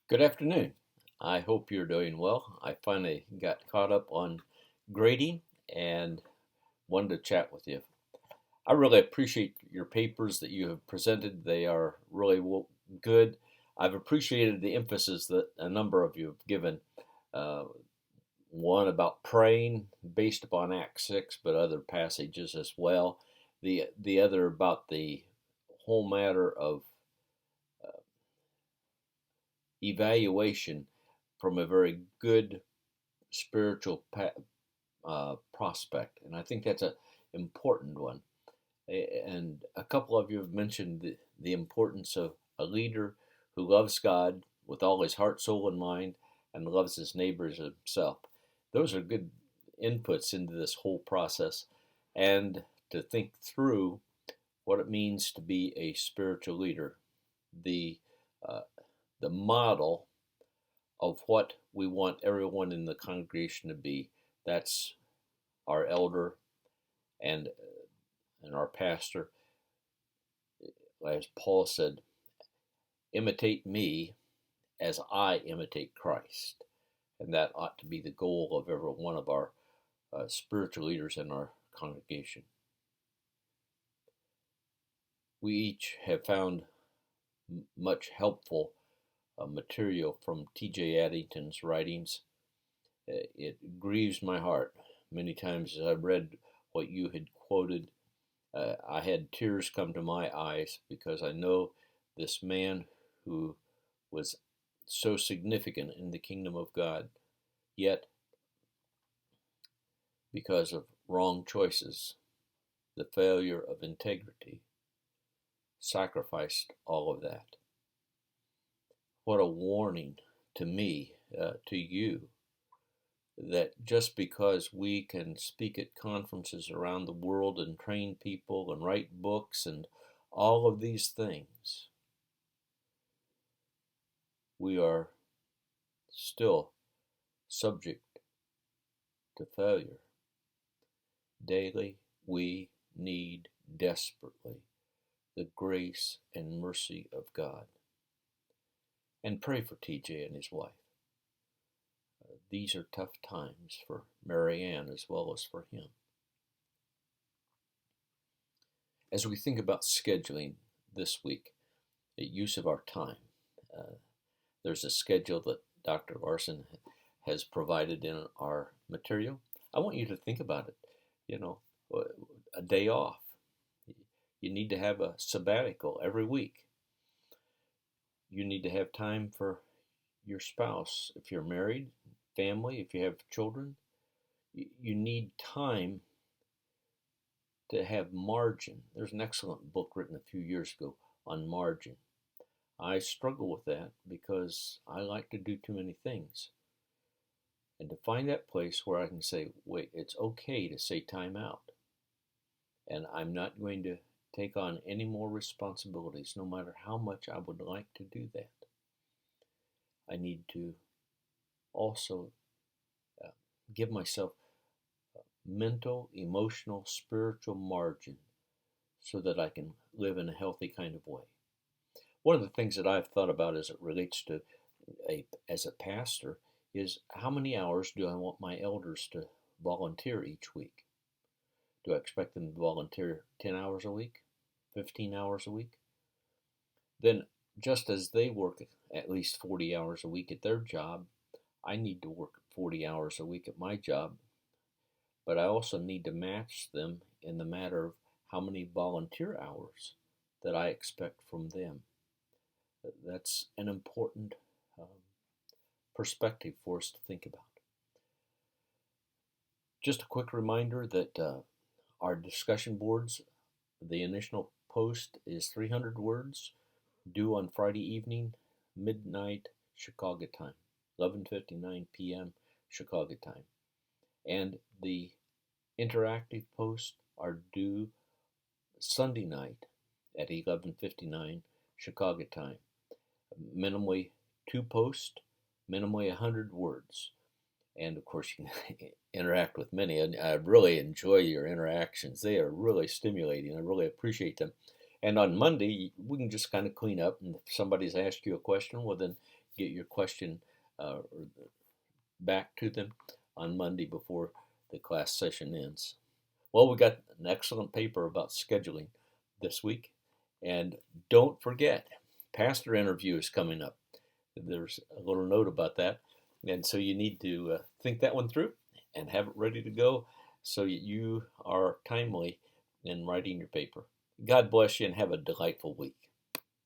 Good afternoon. I hope you're doing well. I finally got caught up on grading and wanted to chat with you. I really appreciate your papers that you have presented. They are really good. I've appreciated the emphasis that a number of you have given. Uh, One about praying based upon Acts 6, but other passages as well. The other about the whole matter of evaluation from a very good spiritual prospect, and I think that's an important one. And a couple of you have mentioned the importance of a leader who loves God with all his heart, soul, and mind, and loves his neighbors as himself. Those are good inputs into this whole process, and to think through what it means to be a spiritual leader, the uh, the model of what we want everyone in the congregation to be. That's our elder and our pastor. As Paul said, imitate me as I imitate Christ. And that ought to be the goal of every one of our spiritual leaders in our congregation. We each have found much helpful material from T.J. Addington's writings. It grieves my heart many times as I read what you had quoted. I had tears come to my eyes because I know this man who was so significant in the kingdom of God, yet because of wrong choices, the failure of integrity, sacrificed all of that. What a warning to me, to you, that just because we can speak at conferences around the world and train people and write books and all of these things, we are still subject to failure. Daily, we need desperately the grace and mercy of God. And pray for TJ and his wife. These are tough times for Marianne as well as for him. As we think about scheduling this week, the use of our time, there's a schedule that Dr. Larson has provided in our material. I want you to think about it. You know, a day off. You need to have a sabbatical every week. You need to have time for your spouse. If you're married, family, if you have children, you need time to have margin. There's an excellent book written a few years ago on margin. I struggle with that because I like to do too many things. And to find that place where I can say, wait, it's okay to say time out. And I'm not going to take on any more responsibilities, no matter how much I would like to do that. I need to also give myself mental, emotional, spiritual margin so that I can live in a healthy kind of way. One of the things that I've thought about as it relates to as a pastor is how many hours do I want my elders to volunteer each week? Do I expect them to volunteer 10 hours a week, 15 hours a week? Then, just as they work at least 40 hours a week at their job, I need to work 40 hours a week at my job, but I also need to match them in the matter of how many volunteer hours that I expect from them. That's an important perspective for us to think about. Just a quick reminder that our discussion boards, the initial post is 300 words, due on Friday evening, midnight Chicago time, 11:59 p.m. Chicago time. And the interactive posts are due Sunday night at 11:59 Chicago time. Minimally 2 posts, minimally 100 words. And of course, you can interact with many. And I really enjoy your interactions. They are really stimulating. I really appreciate them. And on Monday, we can just kind of clean up. And if somebody's asked you a question, well, then get your question uh, back to them on Monday before the class session ends. Well, we got an excellent paper about scheduling this week. And don't forget, pastor interview is coming up. There's a little note about that. And so you need to think that one through and have it ready to go so you are timely in writing your paper. God bless you and have a delightful week.